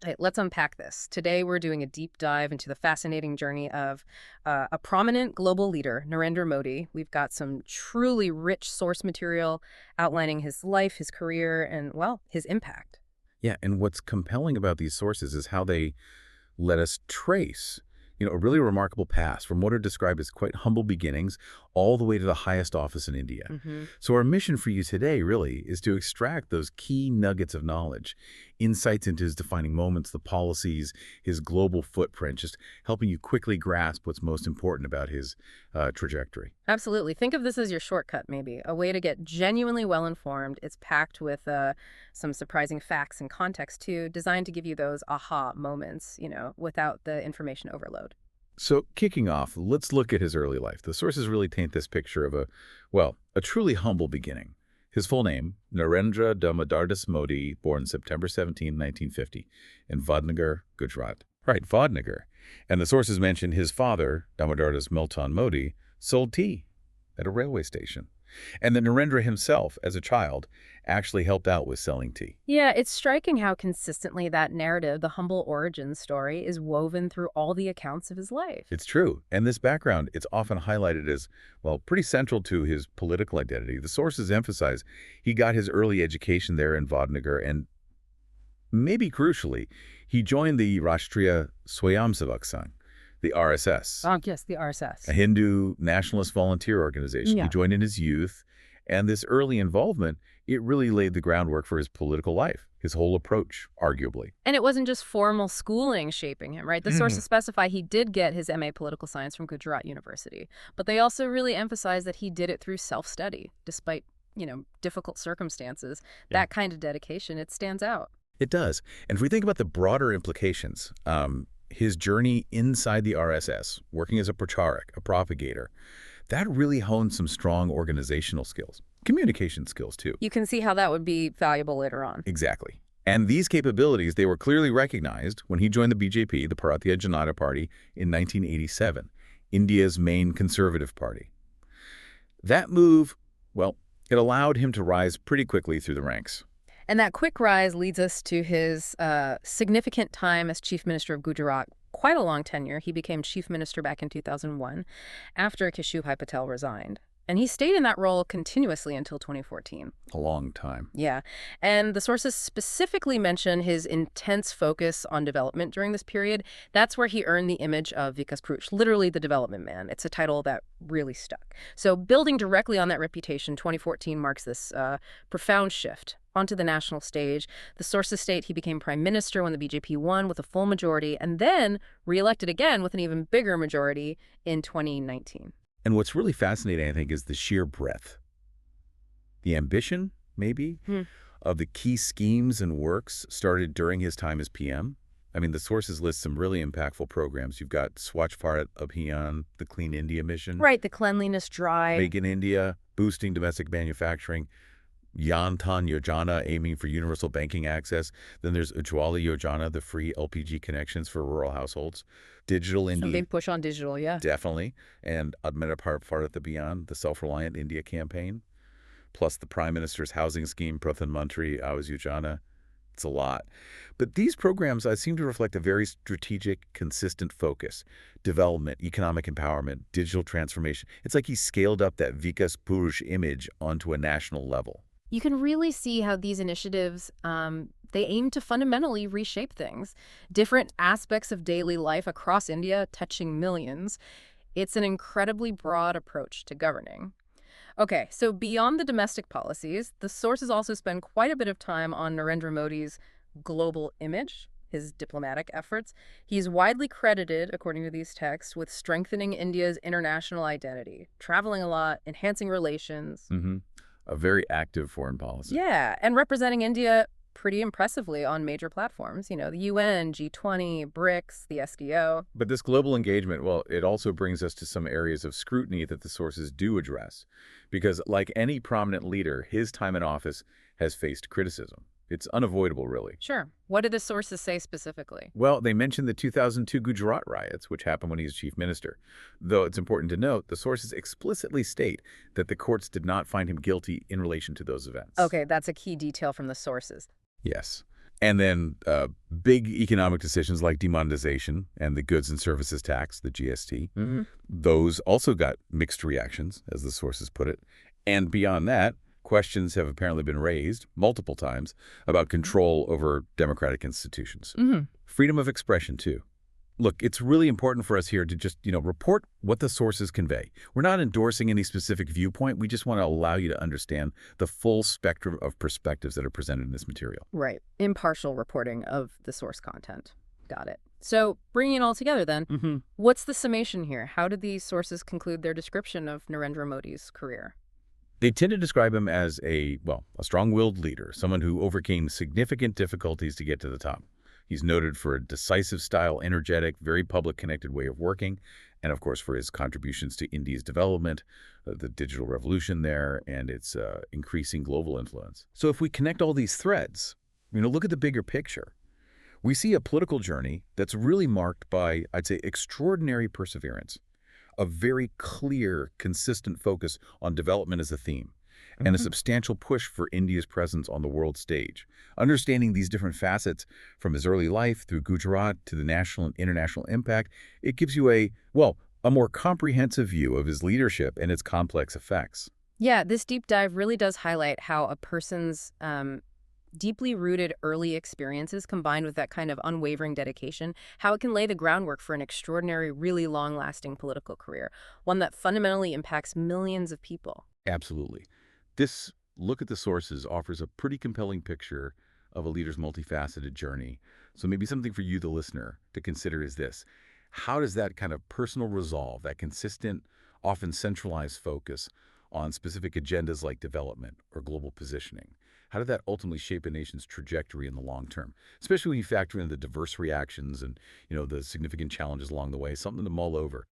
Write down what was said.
Hey, let's unpack this. Today, we're doing a deep dive into the fascinating journey of a prominent global leader, Narendra Modi. We've got some truly rich source material outlining his life, his career, and, well, his impact. Yeah, and what's compelling about these sources is how they let us trace, a really remarkable past from what are described as quite humble beginnings all the way to the highest office in India. Hmm. So our mission for you today really is to extract those key nuggets of knowledge, insights into his defining moments, the policies, his global footprint, just helping you quickly grasp what's most important about his trajectory. Absolutely. Think of this as your shortcut, maybe, a way to get genuinely well informed. It's packed with some surprising facts and context, too, designed to give you those aha moments, without the information overload. So kicking off, let's look at his early life. The sources really paint this picture of a truly humble beginning. His full name, Narendra Damodar Modi, born September 17, 1950, in Vadnagar, Gujarat. Right, Vadnagar. And the sources mention his father, Damodar Milton Modi, sold tea at a railway station. And that Narendra himself, as a child, actually helped out with selling tea. Yeah, it's striking how consistently that narrative, the humble origin story, is woven through all the accounts of his life. It's true. And this background, it's often highlighted as, pretty central to his political identity. The sources emphasize he got his early education there in Vadnagar, and maybe crucially, he joined the Rashtriya Swayamsevak Sangh, the RSS, Oh, yes, the RSS. a Hindu nationalist volunteer organization. He Yeah. joined in his youth, and this early involvement, it really laid the groundwork for his political life, his whole approach, arguably. And it wasn't just formal schooling shaping him, right? The sources specify he did get his MA Political Science from Gujarat University, but they also really emphasize that he did it through self-study, despite, difficult circumstances. Yeah. That kind of dedication, it stands out. It does. And if we think about the broader implications, his journey inside the RSS, working as a pracharak, a propagator, that really honed some strong organizational skills, communication skills too. You can see how that would be valuable later on. Exactly. And these capabilities, they were clearly recognized when he joined the BJP, the Bharatiya Janata Party, in 1987, India's main conservative party. That move, it allowed him to rise pretty quickly through the ranks. And that quick rise leads us to his significant time as Chief Minister of Gujarat. Quite a long tenure. He became Chief Minister back in 2001 after Keshubhai Patel resigned. And he stayed in that role continuously until 2014. A long time. Yeah. And the sources specifically mention his intense focus on development during this period. That's where he earned the image of Vikas Purush, literally the development man. It's a title that really stuck. So building directly on that reputation, 2014 marks this profound shift onto the national stage. The sources state he became prime minister when the BJP won with a full majority and then reelected again with an even bigger majority in 2019. And what's really fascinating, I think, is the sheer breadth, the ambition, maybe, of the key schemes and works started during his time as PM. I mean, the sources list some really impactful programs. You've got Swachh Bharat Abhiyan, the Clean India Mission. Right, the cleanliness drive. Make in India, boosting domestic manufacturing. Jan Dhan Yojana, aiming for universal banking access. Then there's Ujjwala Yojana, the free LPG connections for rural households. Digital India. Some big push on digital, yeah. Definitely. And Admira Bharat Abhiyan, the Self-Reliant India campaign. Plus the Prime Minister's housing scheme, Pradhan Mantri Awas Yojana. It's a lot. But these programs seem to reflect a very strategic, consistent focus. Development, economic empowerment, digital transformation. It's like he scaled up that Vikas Purush image onto a national level. You can really see how these initiatives, they aim to fundamentally reshape things. Different aspects of daily life across India touching millions. It's an incredibly broad approach to governing. Okay, so beyond the domestic policies, the sources also spend quite a bit of time on Narendra Modi's global image, his diplomatic efforts. He's widely credited, according to these texts, with strengthening India's international identity, traveling a lot, enhancing relations. A very active foreign policy. Yeah, and representing India pretty impressively on major platforms, the UN, G20, BRICS, the SDO. But this global engagement, it also brings us to some areas of scrutiny that the sources do address. Because like any prominent leader, his time in office has faced criticism. It's unavoidable, really. Sure. What did the sources say specifically? Well, they mentioned the 2002 Gujarat riots, which happened when he was chief minister. Though it's important to note, the sources explicitly state that the courts did not find him guilty in relation to those events. Okay, that's a key detail from the sources. Yes. And then big economic decisions like demonetization and the goods and services tax, the GST, those also got mixed reactions, as the sources put it. And beyond that, questions have apparently been raised multiple times about control over democratic institutions. Freedom of expression, too. Look, it's really important for us here to just, report what the sources convey. We're not endorsing any specific viewpoint. We just want to allow you to understand the full spectrum of perspectives that are presented in this material. Right. Impartial reporting of the source content. Got it. So bringing it all together then, what's the summation here? How did these sources conclude their description of Narendra Modi's career? They tend to describe him as a strong-willed leader, someone who overcame significant difficulties to get to the top. He's noted for a decisive style, energetic, very public-connected way of working, and of course for his contributions to India's development, the digital revolution there, and its increasing global influence. So if we connect all these threads, look at the bigger picture. We see a political journey that's really marked by, I'd say, extraordinary perseverance, a very clear, consistent focus on development as a theme, and a substantial push for India's presence on the world stage. Understanding these different facets from his early life through Gujarat to the national and international impact, it gives you a more comprehensive view of his leadership and its complex effects. Yeah, this deep dive really does highlight how a person's deeply rooted early experiences combined with that kind of unwavering dedication, how it can lay the groundwork for an extraordinary, really long-lasting political career, one that fundamentally impacts millions of people. Absolutely. This look at the sources offers a pretty compelling picture of a leader's multifaceted journey. So maybe something for you, the listener, to consider is this. How does that kind of personal resolve, that consistent, often centralized focus on specific agendas like development or global positioning, how did that ultimately shape a nation's trajectory in the long term? Especially when you factor in the diverse reactions and, the significant challenges along the way, something to mull over.